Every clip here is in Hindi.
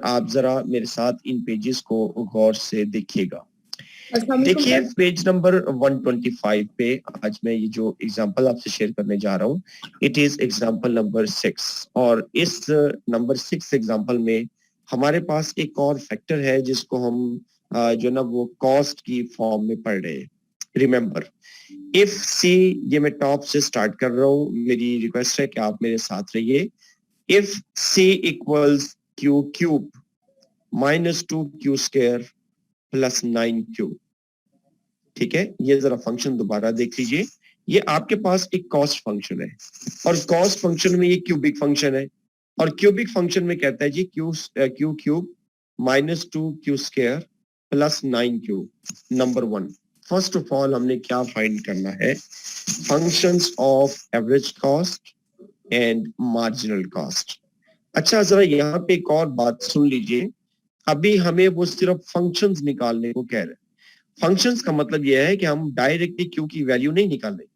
आप जरा मेरे साथ इन पेजेस को गौर से देखिएगा। अस्सलाम वालेकुम देखिए सर। पेज नंबर 125 पे आज मैं ये जो एग्जांपल आपसे शेयर करने जा रहा हूँ, इट इज एग्जांपल नंबर 6। और इस नंबर 6 एग्जांपल में हमारे पास एक और फैक्टर है जिसको हम जो ना वो कॉस्ट की फॉर्म में पढ़ रहे हैं। रिमेंबर, इफ सी, ये मैं टॉप से स्टार्ट कर रहा हूँ, मेरी रिक्वेस्ट है कि आप मेरे साथ रहिए। If C equals Q cube minus 2q square plus 9q, ठीक है, ये जरा फंक्शन दोबारा देख लीजिए। ये आपके पास एक कॉस्ट फंक्शन है और कॉस्ट फंक्शन में ये क्यूबिक फंक्शन है और क्यूबिक फंक्शन में कहता है G Q cube minus 2q square plus 9q। Number 1, first of all हमने क्या फाइंड करना है? Functions of average cost and marginal cost. अच्छा, जरा यहाँ पे एक और बात सुन लीजिए। अभी हमें वो सिर्फ फंक्शंस निकालने को कह रहे हैं। फंक्शंस का मतलब यह है कि हम डायरेक्टली क्यू की वैल्यू नहीं निकाल रहे।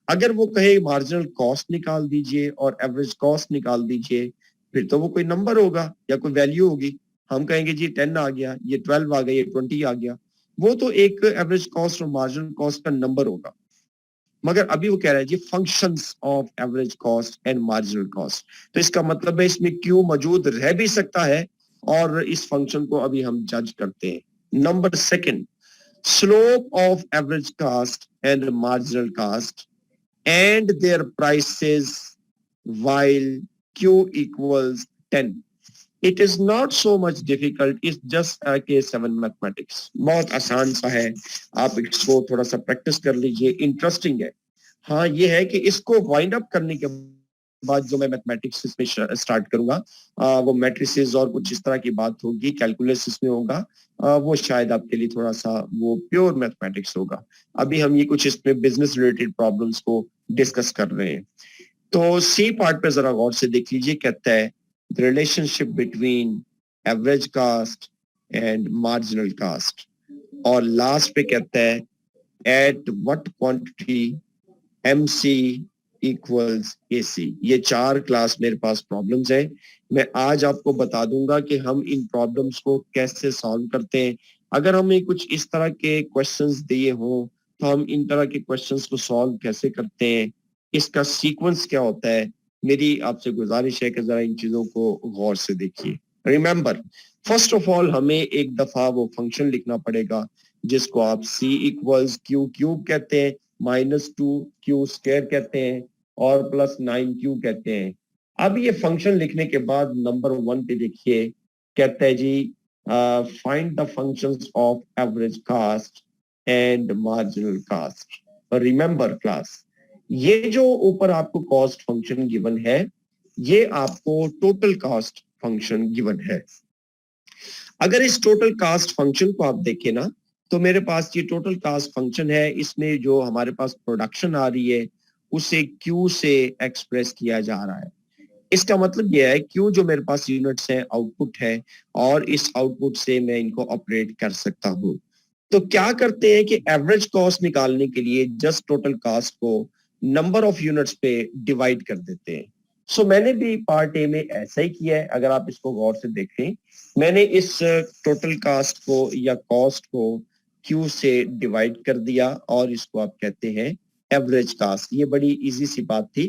अगर वो कहे मार्जिनल कॉस्ट निकाल दीजिए और एवरेज कॉस्ट निकाल दीजिए, फिर तो वो कोई नंबर होगा या कोई वैल्यू होगी। हम कहेंगे जी 10 आ गया, ये 12 आ गया, ये 20 आ गया। वो तो एक एवरेज कॉस्ट और मार्जिनल कॉस्ट का नंबर होगा। मगर अभी वो कह रहा है जी functions of average cost and marginal cost, तो इसका मतलब है इसमें क्यू मौजूद रह भी सकता है और इस फंक्शन को अभी हम जज करते हैं। Number 2, slope of average cost and marginal cost and their prices while q equals 10. It is not so much difficult, it's just a K7 mathematics. बहुत आसान सा है, आप इसको थोड़ा सा प्रैक्टिस कर लीजिए, इंटरेस्टिंग है। हाँ ये है कि इसको वाइंड अप करने के बाद जो मैं मैथमेटिक्स इसमें स्टार्ट करूंगा, वो मैट्रिसेस और कुछ इस तरह की बात होगी, कैलकुलस इसमें होगा, वो शायद आपके लिए थोड़ा सा वो प्योर मैथमेटिक्स होगा। अभी हम ये कुछ इसमें बिजनेस रिलेटेड प्रॉब्लम्स को डिस्कस कर रहे हैं। तो सी पार्ट पे जरा गौर से देख लीजिए, कहता है the relationship between average cost and marginal cost. और लास्ट पे कहता है at what quantity MC equals AC। ये 4 क्लास मेरे पास प्रॉब्लम्स है। मैं आज आपको बता दूंगा कि हम इन प्रॉब्लम्स को कैसे सॉल्व करते हैं। अगर हमें कुछ इस तरह के क्वेश्चंस दिए हों तो हम इन तरह के क्वेश्चंस को सॉल्व कैसे करते हैं, इसका सीक्वेंस क्या होता है। मेरी आपसे गुजारिश है कि जरा इन चीजों को गौर से देखिए। रिमेंबर, फर्स्ट ऑफ ऑल हमें एक दफा वो फंक्शन लिखना पड़ेगा जिसको आप C इक्वल्स क्यू क्यूब कहते हैं, माइनस 2q स्क्वायर कहते हैं और प्लस 9q कहते हैं। अब ये फंक्शन लिखने के बाद नंबर 1 पे देखिए, कहता है जी find the functions of average cost and marginal cost. Remember class, ये जो ऊपर आपको कॉस्ट फंक्शन गिवन है, ये आपको टोटल कास्ट फंक्शन गिवन है। अगर इस टोटल कास्ट फंक्शन को आप देखें ना, तो मेरे पास ये टोटल कास्ट फंक्शन है, इसमें जो हमारे पास प्रोडक्शन आ रही है उसे Q से एक्सप्रेस किया जा रहा है। इसका मतलब यह है Q जो मेरे पास यूनिट्स है, आउटपुट है, और इस आउटपुट से मैं इनको ऑपरेट कर सकता हूँ। तो क्या करते हैं कि एवरेज कॉस्ट निकालने के लिए जस्ट टोटल कास्ट को नंबर ऑफ यूनिट्स पे डिवाइड कर देते हैं। सो मैंने भी पार्ट ए में ऐसा ही किया है। अगर आप इसको गौर से देखें, मैंने इस टोटल कास्ट को या कॉस्ट को Q से डिवाइड कर दिया और इसको आप कहते हैं एवरेज कास्ट। ये बड़ी इजी सी बात थी।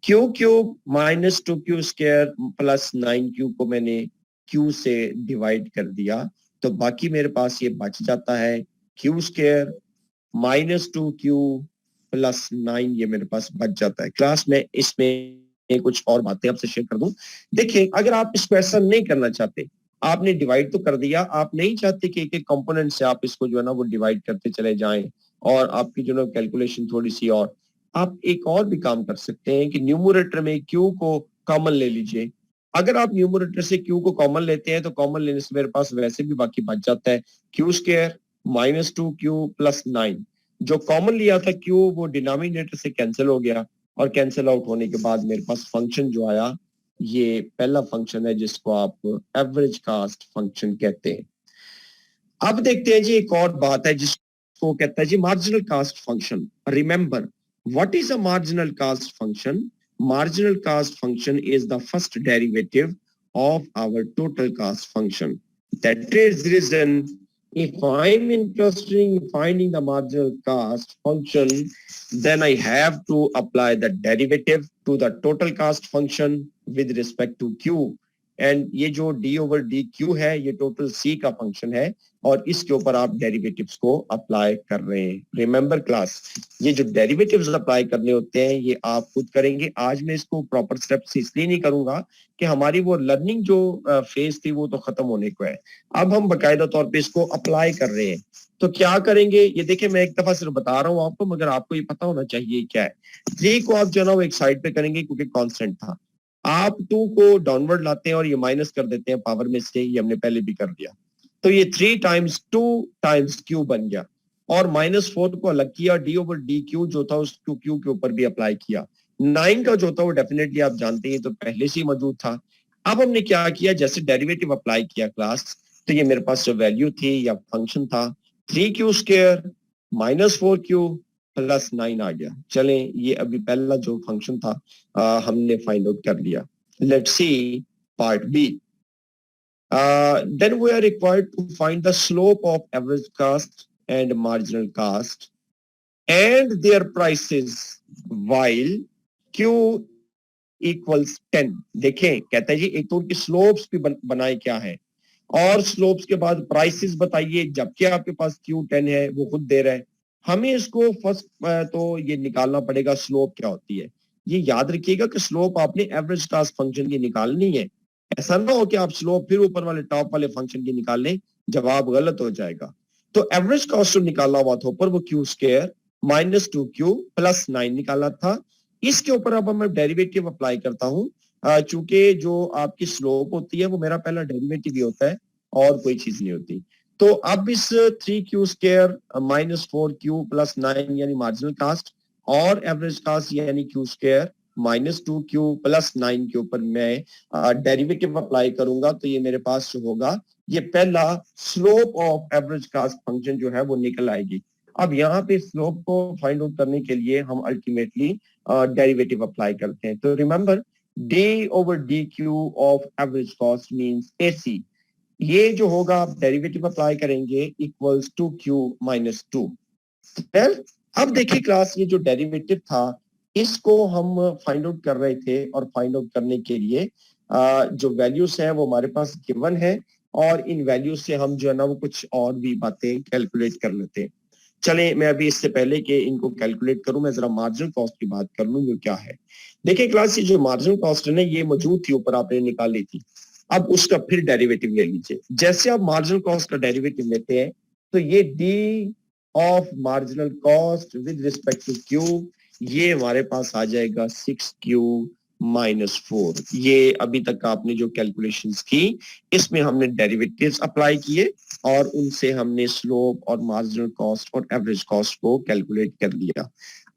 Q cube minus 2q square plus 9q को मैंने Q से डिवाइड कर दिया, तो बाकी मेरे पास ये बच जाता है Q square minus 2q plus 9, ये मेरे पास बच जाता है। क्लास में इसमें कुछ और बातें आपसे शेयर कर दूं। देखिए, अगर आप इसको ऐसा नहीं करना चाहते, आपने डिवाइड तो कर दिया, आप नहीं चाहते कि एक एक कंपोनेंट से आप इसको जो है ना वो डिवाइड करते चले जाएं और आपकी जो है कैलकुलेशन थोड़ी सी, और आप एक और भी काम कर सकते हैं कि न्यूमरेटर में Q को कॉमन ले लीजिए। अगर आप न्यूमरेटर से Q को कॉमन लेते हैं तो कॉमन लेने से मेरे पास वैसे भी बाकी बच जाता है Q square minus 2q plus 9। जो कॉमन लिया था Q वो डिनोमिनेटर से कैंसिल हो गया और कैंसिल आउट होने के बाद मेरे पास फंक्शन जो आया, ये पहला फंक्शन है जिसको आप एवरेज कास्ट फंक्शन कहते हैं। अब देखते हैं जी एक और बात है जिसको कहता है जी marginal cost function. Remember, what is a marginal cost function? Marginal cost function is the first derivative of our total cost function. That is the reason if I'm interested in finding the marginal cost function, then I have to apply the derivative to the total cost function with respect to Q. And ये जो d ओवर डी क्यू है ये टोटल c का फंक्शन है और इसके ऊपर आप डेरिवेटिव्स को अप्लाई कर रहे हैं. रिमेंबर क्लास, ये जो डेरिवेटिव्स अप्लाई करने होते हैं ये आप खुद करेंगे. आज मैं इसको प्रॉपर स्टेप्स इसलिए नहीं करूंगा कि हमारी वो लर्निंग जो फेज थी वो तो खत्म होने को है. अब हम बाकायदा तौर पे इसको अप्लाई कर रहे हैं. तो क्या करेंगे ये देखिए, मैं एक दफा सिर्फ बता रहा हूँ आपको, मगर आपको ये पता होना चाहिए क्या है. 3 को आप जो है ना वो एक साइड पे करेंगे क्योंकि कांस्टेंट था. आप 2 को डाउनवर्ड लाते हैं और ये माइनस कर देते हैं पावर में से, ये हमने पहले भी कर दिया. तो ये 3 टाइम्स 2 टाइम्स क्यू बन गया और -4 को अलग किया. डी ओवर डी क्यू जो था उसको क्यू के ऊपर भी अप्लाई किया. 9 का जो था वो डेफिनेटली आप जानते हैं तो पहले से ही मौजूद था. अब हमने क्या किया, जैसे डेरिवेटिव अप्लाई किया क्लास, तो ये मेरे पास जो वैल्यू थी या फंक्शन था 3q स्क्वायर -4q प्लस 9 आ गया. चलें ये अभी पहला जो फंक्शन था हमने फाइंड आउट कर लिया. Let's see part B. Then we are required to find the slope of average cost and marginal cost and their prices while Q equals 10. देखें कहता है जी एक तो उनकी स्लोप्स भी बनाए क्या है और स्लोप्स के बाद प्राइसेस बताइए, जबकि आपके पास Q 10 है वो खुद दे रहा है. हमें इसको फर्स्ट तो ये निकालना पड़ेगा स्लोप क्या होती है. ये याद रखिएगा कि स्लोप आपने एवरेज कास्ट फंक्शन की निकालनी है. ऐसा ना हो कि आप स्लोप फिर ऊपर वाले टॉप वाले फंक्शन की निकाल लें, जवाब गलत हो जाएगा. तो एवरेज कॉस्ट जो निकाला हुआ था ऊपर वो क्यू स्क्वायर -2q प्लस 9 निकाला था. इसके ऊपर अब मैं डेरिवेटिव अप्लाई करता हूँ. चूंकि जो आपकी स्लोप होती है वो मेरा पहला डेरिवेटिव ही होता है और कोई चीज नहीं होती. तो अब इस 3q स्क्वायर -4q प्लस 9 यानी मार्जिनल कास्ट और एवरेज कास्ट यानी q स्क्वायर -2q प्लस 9 के ऊपर मैं डेरिवेटिव अप्लाई करूंगा. तो ये मेरे पास जो होगा ये पहला slope of average cost function जो है वो निकल आएगी. अब यहाँ पे स्लोप को फाइंड आउट करने के लिए हम अल्टीमेटली डेरिवेटिव अप्लाई करते हैं. तो remember d over D Q of average cost means AC. ये जो होगा आप डेरिवेटिव अप्लाई करेंगे इक्वल्स टू q -2. अब देखिए क्लास, ये जो डेरिवेटिव था इसको हम फाइंड आउट कर रहे थे और फाइंड आउट करने के लिए जो वैल्यूज है वो हमारे पास गिवन है और इन वैल्यूज से हम जो है ना वो कुछ और भी बातें कैलकुलेट कर लेते हैं. चले मैं अभी इससे पहले कि इनको कैलकुलेट करूं मैं जरा मार्जिनल कॉस्ट की बात कर लूं. वो क्या है देखिए क्लास, ये जो मार्जिनल कॉस्ट है ना ये मौजूद थी ऊपर आपने निकाली थी. अब उसका फिर डेरिवेटिव ले लीजिए. जैसे आप मार्जिनल कॉस्ट का डेरिवेटिव लेते हैं तो ये D of marginal cost with respect to Q ये हमारे पास आ जाएगा 6q -4. ये अभी तक आपने जो कैलकुलेशंस की इसमें हमने डेरिवेटिव्स अप्लाई किए और उनसे हमने स्लोप और मार्जिनल कॉस्ट और एवरेज कॉस्ट को कैलकुलेट कर लिया.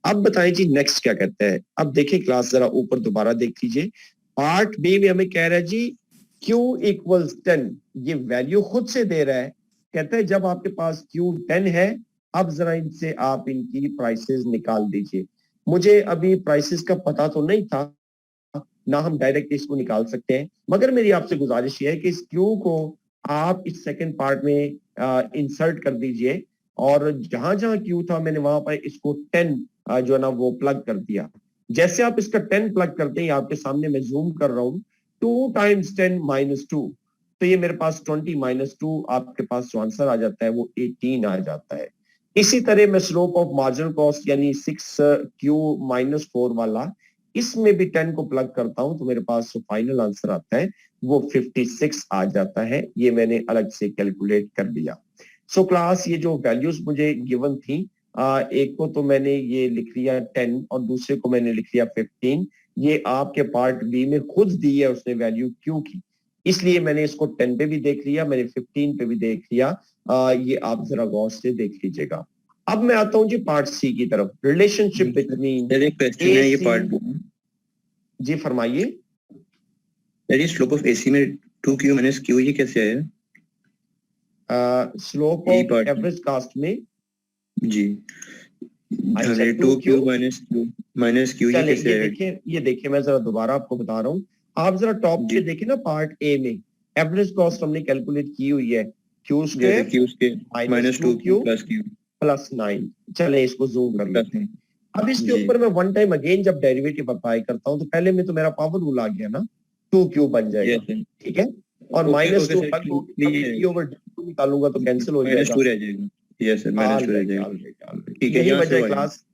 अब बताएं जी नेक्स्ट क्या कहता है. अब देखिए क्लास जरा ऊपर दोबारा देख लीजिए. पार्ट बी में हमें कह रहा है जी Q इक्वल्स 10. ये वैल्यू खुद से दे रहा है. कहता है जब आपके पास Q 10 है अब जरा इनसे आप इनकी प्राइसेस निकाल दीजिए. मुझे अभी प्राइसेस का पता तो नहीं था ना हम डायरेक्ट इसको निकाल सकते हैं, मगर मेरी आपसे गुजारिश ये है कि इस Q को आप इस सेकंड पार्ट में इंसर्ट कर दीजिए और जहां जहां Q था मैंने वहां पर इसको 10 जो है ना वो प्लग कर दिया. जैसे आप इसका 10 प्लग करते हैं आपके सामने मैं जूम कर रहा हूँ 2 टाइम्स 10 -2 तो ये मेरे पास 20 -2 आपके पास जो आंसर आ जाता है वो 18 आ जाता है. इसी तरह मैं स्लोप ऑफ मार्जिनल कॉस्ट यानी 6q -4 वाला इसमें भी 10 को प्लग करता हूं तो मेरे पास जो फाइनल आंसर आता है वो 56 आ जाता है. ये मैंने अलग से कैलकुलेट कर लिया. सो क्लास ये जो वैल्यूज मुझे गिवन थी एक को तो मैंने ये लिख लिया 10 और दूसरे को मैंने लिख लिया 15. ये आपके पार्ट बी में खुद दी है उसने वैल्यू क्यू की, इसलिए मैंने इसको 10 पे भी देख लिया, मैंने 15 पे भी देख लिया. ये आप जरा गौर से देख लीजिएगा. अब मैं आता हूं जी पार्ट सी की तरफ. रिलेशनशिप बिटवीन जी फरमाइए. स्लोप ऑफ एसी में 2q - q ये कैसे आया? स्लोप ऑफ एवरेज कास्ट में जी 2q - q ये कैसे आया? ये देखिए मैं जरा दोबारा आपको बता रहा हूँ. आप जरा टॉप पे जी। देखिए ना, पार्ट ए में एवरेज कॉस्ट हमने कैलकुलेट की हुई है, क्यू स्क्वायर क्यू के minus -2 Q plus Q plus 9। चले इसको जूम कर प्लस लेते हैं। अब इसके जी। ऊपर मैं वन टाइम अगेन जब डेरिवेटिव अप्लाई करता हूँ तो पहले में तो मेरा पावर रूल आ गया ना, 2 क्यू बन जाएगा, यस सर। ठीक है। और okay minus okay two sir, अलग होगी, तभी एक्चुअली डी ओवर डी निकालूंगा तो कैंसिल हो जाएगा। -2 रह जाएगा। यस सर, -2 रह जाएगा। ठीक है, यही यहाँ से वजह है वो आएगा। क्लास।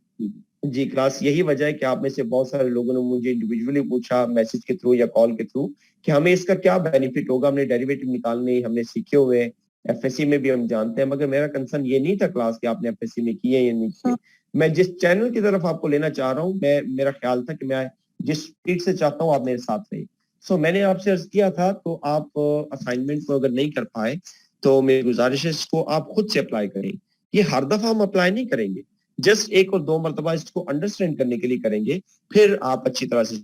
जी क्लास, यही वजह है कि आप में से बहुत सारे लोगों ने मुझे इंडिविजुअली पूछा मैसेज के थ्रू या कॉल के थ्रू कि हमें इसका क्या बेनिफिट होगा, हमने डेरिवेटिव निकालने हमने सीखे हुए हैं, एफएससी में भी हम जानते हैं, मगर मेरा कंसर्न ये नहीं था क्लास कि आपने एफएससी में किए या नहीं किए। मैं जिस चैनल की तरफ आपको लेना चाह रहा हूँ, मैं मेरा ख्याल था कि मैं जिस स्पीड से चाहता हूँ आप मेरे साथ रहिए। सो मैंने आपसे अर्ज किया था, तो आप असाइनमेंट को अगर नहीं कर पाए तो मेरी गुजारिश है इसको आप खुद से अप्लाई करें। ये हर दफा हम अप्लाई नहीं करेंगे, जस्ट 1 और 2 मरतबा इसको अंडरस्टैंड करने के लिए करेंगे, फिर आप अच्छी तरह से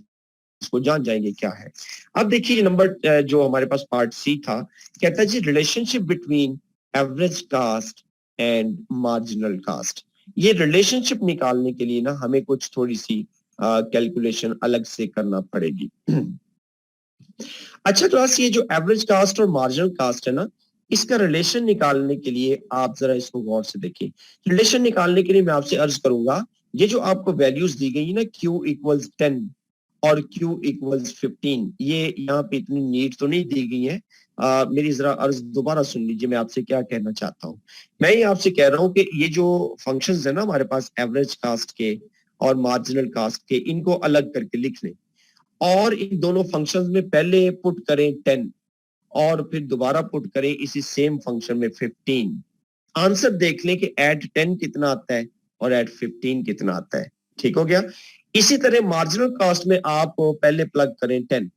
इसको जान जाएंगे क्या है। अब देखिए नंबर जो हमारे पास पार्ट सी था, कहता है जी relationship between average cost and marginal cost. ये रिलेशनशिप निकालने के लिए ना हमें कुछ थोड़ी सी कैलकुलेशन अलग से करना पड़ेगी। अच्छा क्लास, ये जो एवरेज कास्ट और मार्जिनल कास्ट है ना, इसका रिलेशन निकालने के लिए आप जरा इसको गौर से देखिए। रिलेशन निकालने के लिए मैं आपसे अर्ज करूंगा, ये जो आपको वैल्यूज दी गई है ना, Q इक्वल्स 10 और Q इक्वल्स 15, ये यहाँ पे इतनी नीट तो नहीं दी गई है। मेरी जरा अर्ज दोबारा सुन लीजिए, मैं आपसे क्या कहना चाहता हूँ। मैं ये आपसे कह रहा हूँ कि ये जो फंक्शंस है ना हमारे पास एवरेज कास्ट के और मार्जिनल कास्ट के, इनको अलग करके लिख लें और इन दोनों फंक्शंस में पहले पुट करें 10 और फिर दोबारा पुट करें इसी सेम फंक्शन में 15। आंसर देख लें कि ऐड 10 कितना आता है और ऐड 15 कितना आता है। ठीक हो गया। इसी तरह मार्जिनल कॉस्ट में आप पहले प्लग करें 10,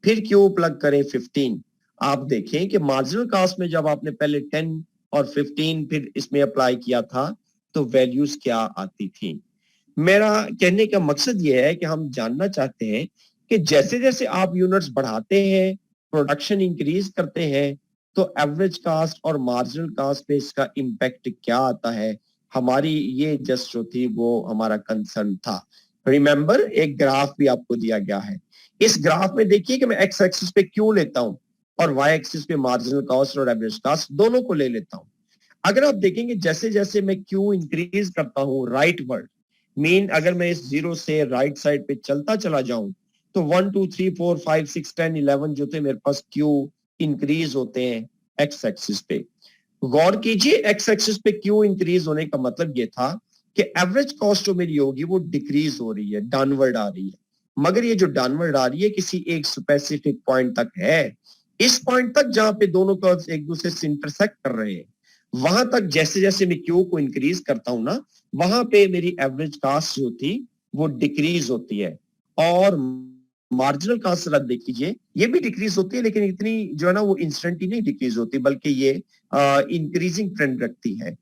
फिर क्यू प्लग करें 15। आप देखें कि मार्जिनल कॉस्ट में जब आपने पहले 10 और 15 फिर इसमें अप्लाई किया था तो वैल्यूज क्या आती थी। मेरा कहने का मकसद यह है कि हम जानना चाहते हैं कि जैसे जैसे आप यूनिट्स बढ़ाते हैं, प्रोडक्शन इंक्रीज करते हैं, तो एवरेज कास्ट और मार्जिनल कास्ट पे इसका इम्पैक्ट क्या आता है। हमारी ये जस्ट जो थी वो हमारा कंसर्न था। रिमेंबर, एक ग्राफ भी आपको दिया गया है। इस ग्राफ में देखिए कि मैं एक्स एक्सिस पे क्यू लेता हूं और वाई एक्सिस पे मार्जिनल कास्ट और एवरेज कास्ट दोनों को ले लेता हूं। अगर आप देखेंगे जैसे जैसे मैं क्यू इंक्रीज करता हूं राइट वर्ड, मीन अगर मैं इस जीरो से राइट साइड पे चलता चला जाऊं तो 1 2 3 4 5 6 10 11 जो थे मेरे पास क्यू इंक्रीज होते हैं एक्स एक्सिस पे। गौर कीजिए, एक्स एक्सिस पे क्यू इंक्रीज होने का मतलब ये था कि एवरेज कॉस्ट जो मेरी होगी वो डिक्रीज हो रही है, डाउनवर्ड आ रही है। मगर ये जो डाउनवर्ड आ रही है किसी एक स्पेसिफिक पॉइंट तक है। इस पॉइंट तक जहां पे दोनों कर्व्स एक दूसरे से इंटरसेक्ट कर रहे हैं, वहां तक जैसे जैसे मैं क्यू को इंक्रीज करता हूं ना, वहां पे मेरी एवरेज कास्ट जो थी वो डिक्रीज होती है। और मार्जिनल कास्ट रख देख कीजिए, ये भी डिक्रीज होती है लेकिन इतनी जो है ना वो इंस्टेंटली नहीं डिक्रीज होती, बल्कि ये इंक्रीजिंग ट्रेंड रखती है।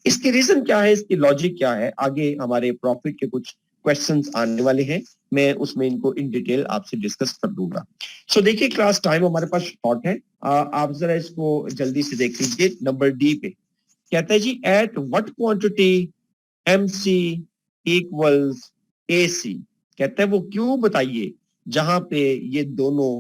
इसके रीजन क्या है, इसकी लॉजिक क्या है, आगे हमारे प्रॉफिट के कुछ क्वेश्चंस आने वाले हैं, मैं उसमें इनको इन डिटेल आपसे डिस्कस कर दूंगा। सो देखिए क्लास, टाइम हमारे पास शॉर्ट है, आप जरा इसको जल्दी से देख लीजिए। नंबर डी पे कहता है जी at what quantity MC equals AC। कहता है वो क्यों बताइए जहां पे ये दोनों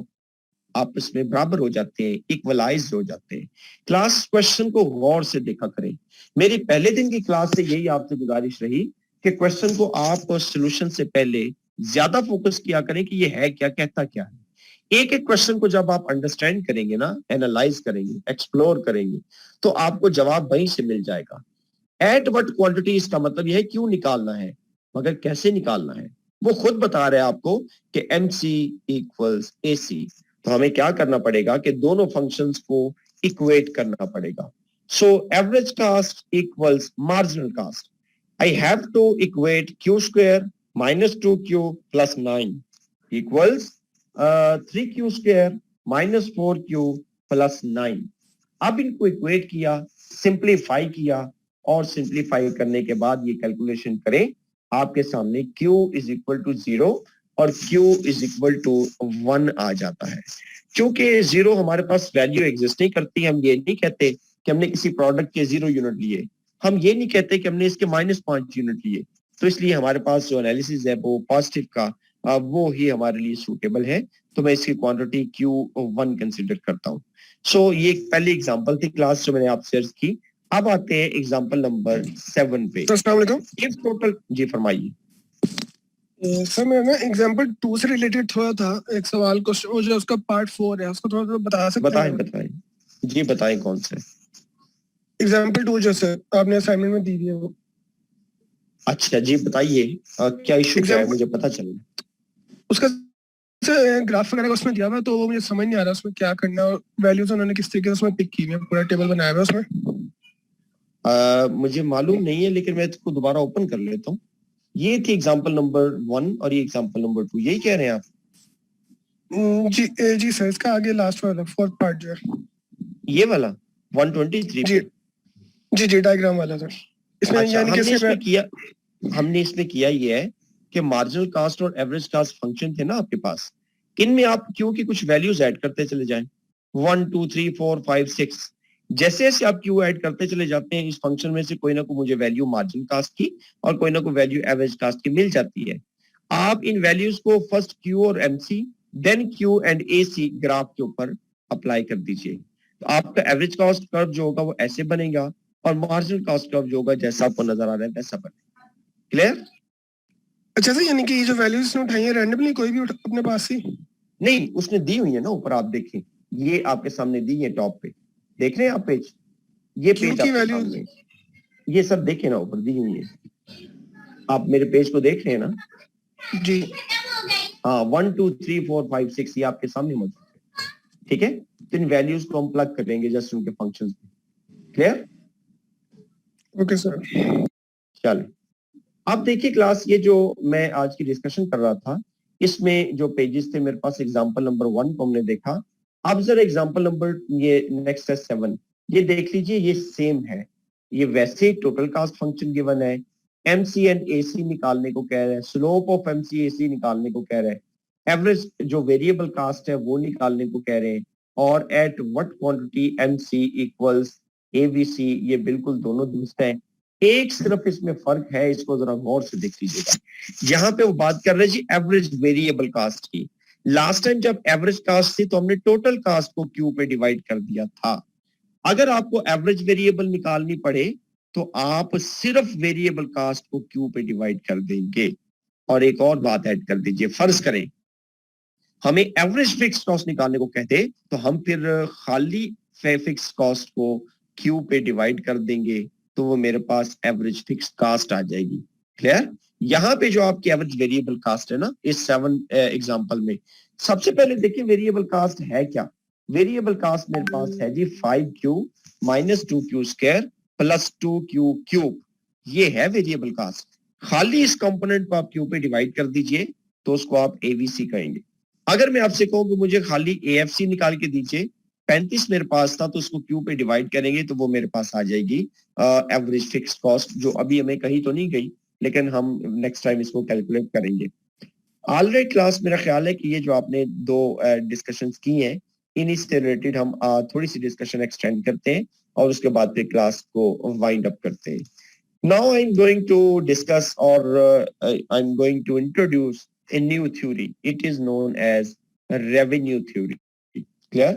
आपस में बराबर हो जाते हैं, इक्वलाइज हो जाते हैं। क्लास, क्वेश्चन को गौर से देखा करें। मेरी पहले दिन की क्लास से यही आपसे गुजारिश रही कि क्वेश्चन को आप सॉल्यूशन से पहले ज्यादा फोकस किया करें कि ये है क्या, कहता क्या है। एक एक क्वेश्चन को जब आप अंडरस्टैंड करेंगे ना, एनालाइज करेंगे, एक्सप्लोर करेंगे, तो आपको जवाब वहीं से मिल जाएगा। एट वट क्वांटिटी, इसका मतलब यह है क्यों निकालना है, मगर कैसे निकालना है वो खुद बता रहे हैं आपको कि MC इक्वल्स AC। तो हमें क्या करना पड़ेगा कि दोनों फंक्शंस को इक्वेट करना पड़ेगा। So average cost equals marginal cost, I have to equate Q square minus 2Q plus 9 equals 3Q square minus 4Q plus 9। अब इनको इक्वेट किया, सिंप्लीफाई किया, और सिंप्लीफाई करने के बाद ये कैलकुलेशन करें, आपके सामने Q इज इक्वल टू 0 और Q इज इक्वल टू 1 आ जाता है। क्योंकि 0 हमारे पास वैल्यू एग्जिस्ट नहीं करती, हम ये नहीं कहते कि हमने किसी प्रोडक्ट के 0 यूनिट लिए, हम ये नहीं कहते कि हमने इसके -5 यूनिट लिए, तो इसलिए हमारे पास जो एनालिसिस है वो पॉजिटिव का वो ही हमारे लिए सूटेबल है, तो मैं इसकी क्वांटिटी Q1 कंसिडर करता हूँ। सो ये एक पहली एग्जांपल थी क्लास जो मैंने आपसे शेयर की। अब आते हैं एग्जांपल नंबर 7 पे। अस्सलाम वालेकुम। इफ टोटल, जी फरमाइए। सर मैं ना एग्जांपल 2 से रिलेटेड थोड़ा था एक सवाल, क्वेश्चन वो जो उसका पार्ट 4 है उसको थोड़ा बता सकते बताएं हैं? बताएं, जी बताएं कौन सा। एग्जांपल 2 जो सर आपने असाइनमेंट में दी है वो। अच्छा जी बताइए, क्या इशू क्या है, एग्जांपल मुझे पता चले। उसका ग्राफ वगैरह का उसमें दिया हुआ है, तो वो मुझे समझ नहीं आ रहा उसमें क्या करना है, और वैल्यूज उन्होंने किस तरीके से उसमें पिक की हुई है, पूरा टेबल बनाया हुआ है उसमें। मुझे मालूम नहीं है, लेकिन मैं इसको दोबारा ओपन कर लेता हूँ। ये थी एग्जांपल नंबर 1 और ये एग्जांपल नंबर 2, यही कह रहे हैं आप? जी जी सर, इसका आगे लास्ट वाला फोर्थ पार्ट जो है ये वाला 123 जी पे। जी जी डायग्राम वाला सर, इसमें अच्छा, यानी कि हमने इसमें किया ये है कि मार्जिनल कास्ट और एवरेज कास्ट फंक्शन थे ना आपके पास, इनमें आप क्यू की कुछ वैल्यूज ऐड करते चले जाएं, 1 2 3 4 5 6। जैसे जैसे आप क्यू ऐड करते चले जाते हैं, इस फंक्शन में से कोई ना कोई मुझे वैल्यू मार्जिन कास्ट की और कोई ना कोई वैल्यू एवरेज कास्ट की मिल जाती है। आप इन वैल्यूज को फर्स्ट क्यू और MC then Q and AC सी ग्राफ के ऊपर अप्लाई कर दीजिए। तो आपका एवरेज कॉस्ट कर्व जो होगा वो ऐसे बनेगा और मार्जिनल कॉस्ट कर्व जो होगा जैसा आपको नजर आ रहा है वैसा बनेगा। क्लियर? अच्छा सर, यानी कि ये जो वैल्यूज उसने उठाई है रैंडमली कोई भी अपने पास से? नहीं, उसने दी हुई है ना ऊपर, आप देखें, ये आपके सामने दी है टॉप पे, देख रहे हैं आप पेज? ये क्यू पेज की आपके वैल्यूज सामने, ये सब देखे ना ऊपर दी हुई है। आप मेरे पेज को देख रहे हैं ना? जी हाँ, 1 2 3 4 5 6 ये आपके सामने मौजूद है। ठीक है, तो इन वैल्यूज को हम प्लग करेंगे जस्ट उनके फंक्शंस में। क्लियर? Okay sir. चलो, अब देखिए क्लास, ये जो मैं आज की डिस्कशन कर रहा था, इसमें जो पेजेस थे मेरे पास, एग्जांपल नंबर 1 को हमने देखा। अब जरा एग्जांपल नंबर, ये नेक्स्ट है 7, ये देख लीजिए, ये सेम है। ये वैसे ही टोटल कास्ट फंक्शन गिवन है, एमसी एंड एसी निकालने को कह रहा है, स्लोप ऑफ एमसी एसी निकालने को कह रहा है, एवरेज जो वेरिएबल कास्ट है वो निकालने को कह रहे हैं, और eight what quantity MC equals ABC, ये बिल्कुल दोनों दुरुस्त है। एक सिर्फ इसमें फर्क है, इसको जरा गौर से देख लीजिएगा। यहाँ पे वो बात कर रहे हैं जी एवरेज वेरिएबल कास्ट की। लास्ट टाइम जब एवरेज कास्ट थी तो हमने टोटल कास्ट को क्यू पे डिवाइड कर दिया था। अगर आपको एवरेज वेरिएबल निकालनी पड़े तो आप सिर्फ वेरिएबल कास्ट को क्यू पे डिवाइड कर देंगे। और एक और बात ऐड कर दीजिए, फर्ज करें हमें एवरेज फिक्स कॉस्ट निकालने को कहते तो हम फिर खाली फिक्स कॉस्ट को क्यू पे डिवाइड कर देंगे, तो वो मेरे पास एवरेज फिक्स कास्ट आ जाएगी। क्लियर? यहाँ पे जो आपकी एवरेज वेरिएबल कास्ट है ना, इस 7 एग्जांपल में, सबसे पहले देखिए वेरिएबल कास्ट है क्या। वेरिएबल कास्ट मेरे पास है जी 5Q minus 2Q square plus 2Q cube, ये है वेरिएबल कास्ट। खाली इस कंपोनेंट को आप क्यू पे डिवाइड कर दीजिए तो उसको आप एवीसी कहेंगे। अगर मैं आपसे कहूं कि मुझे खाली एएफसी निकाल के दीजिए, 35 मेरे पास था तो उसको क्यू पे डिवाइड करेंगे तो वो मेरे पास आ जाएगी एवरेज फिक्स कॉस्ट, जो अभी हमें कहीं तो नहीं गई, लेकिन हम नेक्स्ट टाइम इसको कैलकुलेट करेंगे। ऑलराइट क्लास, मेरा ख्याल है कि ये जो आपने दो डिस्कशंस की हैं, इन्हीं से रिलेटेड हम थोड़ी सी डिस्कशन एक्सटेंड करते हैं और उसके बाद फिर क्लास को वाइंड अप करते हैं। Now I'm going to discuss, or I'm going to introduce a new theory. It is known as revenue theory. Clear?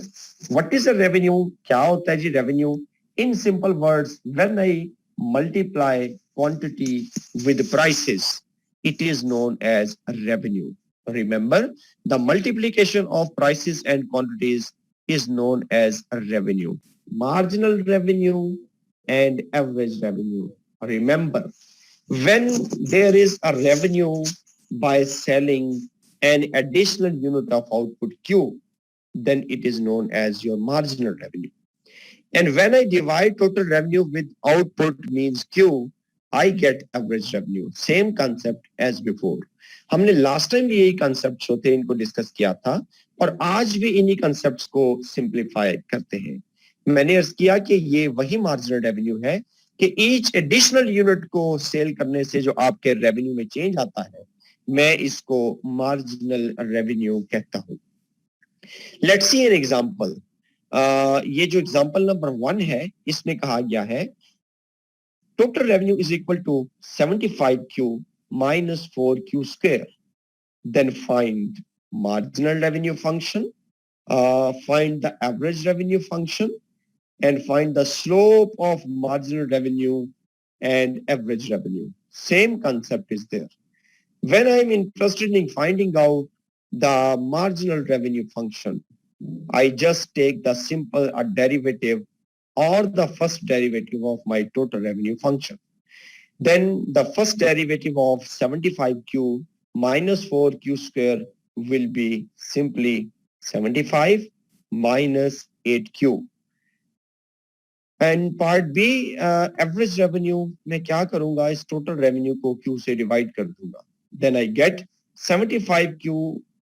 What is a revenue? क्या होता है जी revenue? In simple words, when I multiply quantity with prices, it is known as revenue. Remember, the multiplication of prices and quantities is known as revenue. Marginal revenue and average revenue. Remember, when there is a revenue by selling an additional unit of output Q, then it is known as your marginal revenue. And when I divide total revenue with output means Q, I get average revenue. Same concept as before. हमने लास्ट टाइम भी यही कंसेप्ट जो थे इनको डिस्कस किया था और आज भी इन्हीं कंसेप्ट्स को सिंप्लीफाई करते हैं। मैंने अर्ज किया कि ये वही मार्जिनल रेवेन्यू है कि ईच एडिशनल यूनिट को सेल करने से जो आपके रेवेन्यू में चेंज आता है, मैं इसको मार्जिनल रेवेन्यू कहता हूं। Let's see an example. ये जो एग्जांपल नंबर 1 है, इसमें कहा गया है total revenue is equal to 75Q minus 4Q square. then find marginal revenue function, find the average revenue function, and find the slope of marginal revenue and average revenue. Same concept is there. When I'm interested in finding out the marginal revenue function, I just take the simple derivative or the first derivative of my total revenue function. Then the first derivative of 75Q minus 4Q square will be simply 75 minus 8Q. And part B average revenue में क्या करूंगा, इस टोटल रेवेन्यू को क्यू से डिवाइड कर दूंगा. Then I get 75Q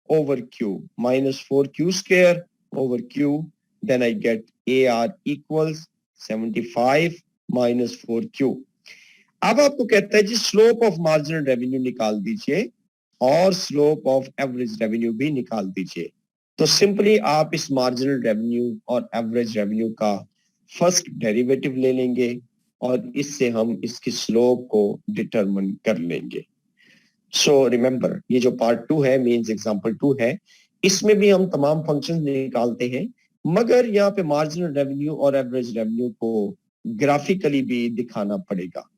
over Q minus 4Q square over Q. Then I get AR equals 75 minus 4Q. अब आपको कहता है जी स्लोप ऑफ मार्जिनल रेवेन्यू निकाल दीजिए और स्लोप ऑफ एवरेज रेवेन्यू भी निकाल दीजिए. तो सिंपली आप इस मार्जिनल रेवेन्यू और एवरेज रेवेन्यू का फर्स्ट डेरिवेटिव ले लेंगे और इससे हम इसकी स्लोप को डिटरमिन कर लेंगे. सो रिमेंबर, ये जो पार्ट 2 है, मींस एग्जांपल 2 है, इसमें भी हम तमाम फंक्शंस निकालते हैं, मगर यहाँ पे मार्जिनल रेवेन्यू और एवरेज रेवेन्यू को ग्राफिकली भी दिखाना पड़ेगा.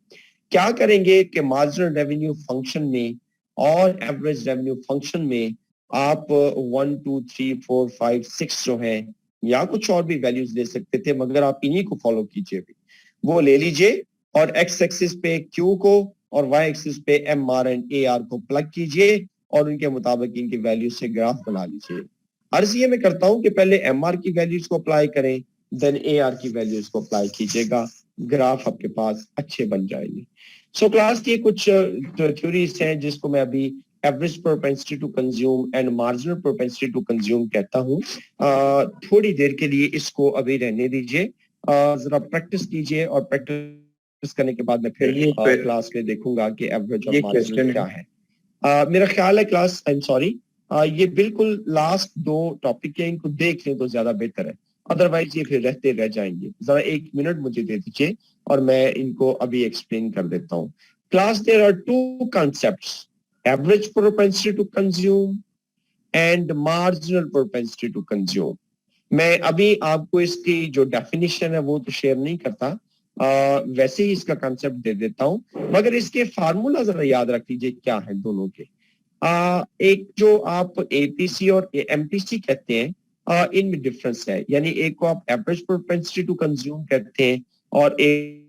क्या करेंगे कि मार्जिनल रेवेन्यू फंक्शन में और एवरेज रेवेन्यू फंक्शन में आप 1 2 3 4 5 6 जो है या कुछ और भी वैल्यूज ले सकते थे, मगर आप इन्हीं को फॉलो कीजिए, भी वो ले लीजिए और एक्स एक्सिस पे क्यू को और वाई एक्सिस पे M R and A R को प्लग कीजिए और उनके मुताबिक इनकी वैल्यू से ग्राफ बना लीजिए. अर्ज ये मैं करता हूं कि पहले एम आर की वैल्यूज को अप्लाई करें, देन ए आर की वैल्यूज को अप्लाई कीजिएगा, ग्राफ आपके पास अच्छे बन जाएंगे. सो क्लास की कुछ थ्योरीज हैं जिसको मैं अभी average propensity to consume and marginal propensity to consume कहता हूं. थोड़ी देर के लिए इसको अभी रहने दीजिए, जरा प्रैक्टिस कीजिए और प्रैक्टिस करने के बाद मैं फिर क्लास में देखूंगा कि एवरेज और मार्जिनल क्या है. मेरा ख्याल है क्लास, आई एम सॉरी, ये बिल्कुल लास्ट 2 टॉपिक है, इनको देख लें तो ज्यादा बेहतर है, अदरवाइज ये फिर रहते रह जाएंगे. जरा 1 मिनट मुझे दे दीजिए और मैं इनको अभी एक्सप्लेन कर देता हूँ. Class, there are 2 concepts, average propensity to consume and marginal propensity to consume. मैं अभी आपको इसकी जो डेफिनेशन है वो तो शेयर नहीं करता, वैसे ही इसका कंसेप्ट दे देता हूं, मगर इसके फार्मूला जरा याद रख लीजिए क्या है दोनों के. एक जो आप एपीसी और एमपीसी कहते हैं, इनमें डिफरेंस है, यानी एक को आप एवरेज प्रोपेंसिटी टू कंज्यूम कहते हैं और एक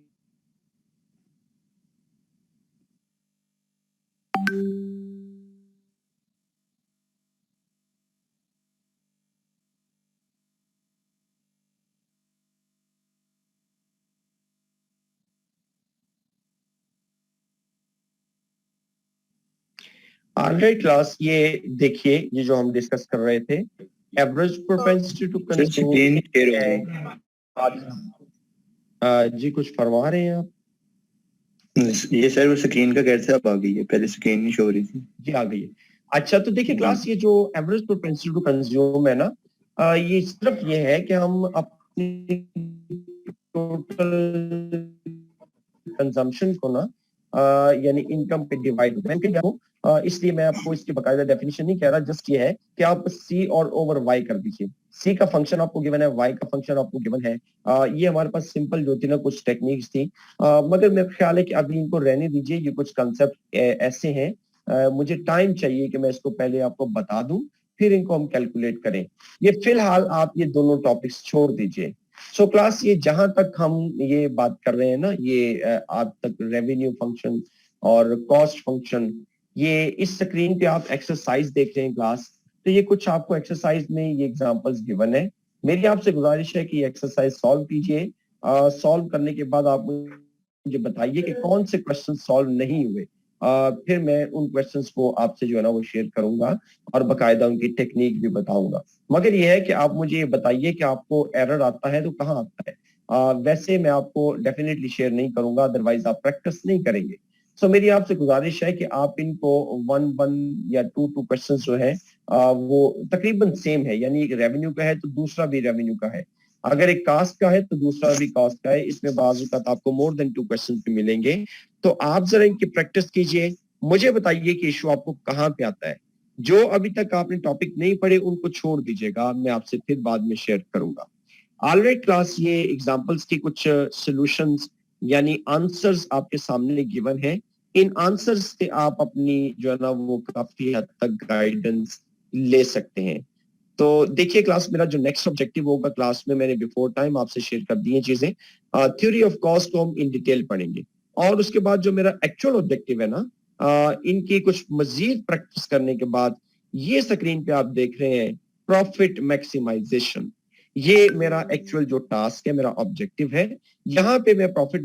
ऑलराइट क्लास, ये देखिए, ये जो हम डिस्कस कर रहे थे, एवरेज प्रोपेंसिटी टू कंज्यूम. जी कुछ फरमा रहे हैं आप? ये सर वो स्क्रीन का कैसे अब आ गई है, पहले स्क्रीन नहीं शो हो रही थी. जी आ गई है. अच्छा, तो देखिए क्लास, ये जो एवरेज प्रोपेंसिटी टू कंज्यूम है ना, ये सिर्फ ये है कि हम अपनी टोटल कंजम्पशन को ना यानी इनकम पे डिवाइड करें. इसलिए मैं आपको इसकी बकायदा डेफिनेशन नहीं कह रहा, जस्ट ये है कि आप सी और ओवर वाई कर दीजिए. सी का फंक्शन आपको गिवन है, वाई का फंक्शन आपको गिवन है. ये हमारे पास सिंपल जो थी ना कुछ टेक्निक्स थी, मगर मेरा ख्याल है कि अभी इनको रहने दीजिए. ये कुछ कंसेप्ट ऐसे हैं, मुझे टाइम चाहिए कि मैं इसको पहले आपको बता दूं, फिर इनको हम कैलकुलेट करें. ये फिलहाल आप ये दोनों टॉपिक्स छोड़ दीजिए. सो क्लास, ये जहां तक हम ये बात कर रहे हैं ना, ये आज तक रेवेन्यू फंक्शन और कॉस्ट फंक्शन, ये इस स्क्रीन पे आप एक्सरसाइज देख रहे हैं क्लास. तो ये कुछ आपको एक्सरसाइज में ये एग्जांपल्स गिवन है. मेरी आपसे गुजारिश है कि एक्सरसाइज सॉल्व कीजिए. सॉल्व करने के बाद आप मुझे बताइए कि कौन से क्वेश्चन सॉल्व नहीं हुए. फिर मैं उन क्वेश्चंस को आपसे जो है ना वो शेयर करूंगा और बकायदा उनकी टेक्निक भी बताऊंगा. मगर ये है कि आप मुझे ये बताइए कि आपको एरर आता है तो कहाँ आता है. वैसे मैं आपको डेफिनेटली शेयर नहीं करूंगा, अदरवाइज आप प्रैक्टिस नहीं करेंगे. सो मेरी आपसे गुजारिश है कि आप इनको 1 या 2 क्वेश्चंस जो है वो तकरीबन सेम है, यानी एक रेवेन्यू का है तो दूसरा भी रेवेन्यू का है, अगर एक कास्ट का है तो दूसरा भी कास्ट का है. इसमें बाज़ औक़ात आपको मोर देन 2 क्वेश्चंस भी मिलेंगे. तो आप जरा इनकी प्रैक्टिस कीजिए, मुझे बताइए कि इशू आपको कहाँ पे आता है. जो अभी तक आपने टॉपिक नहीं पढ़े उनको छोड़ दीजिएगा, मैं आपसे फिर बाद में शेयर करूंगा। ऑलराइट क्लास, ये एग्जांपल्स की कुछ सॉल्यूशंस यानी आंसर्स आपके सामने गिवन है। इन आंसर्स से आप अपनी जो है ना वो काफी हद तक गाइडेंस ले सकते हैं। तो देखिए क्लास, मेरा जो नेक्स्ट ऑब्जेक्टिव होगा क्लास में, मैंने बिफोर टाइम आपसे शेयर कर दी है चीजें। थ्योरी ऑफ कॉस्ट को हम इन डिटेल पढ़ेंगे, और उसके बाद जो मेरा एक्चुअल ऑब्जेक्टिव है ना, इनकी कुछ मजीद प्रैक्टिस करने के बाद, ये स्क्रीन पे आप देख रहे हैं प्रॉफिट मैक्सिमाइजेशन, ये मेरा एक्चुअल जो टास्क है, मेरा ऑब्जेक्टिव है। यहाँ पे मैं प्रॉफिट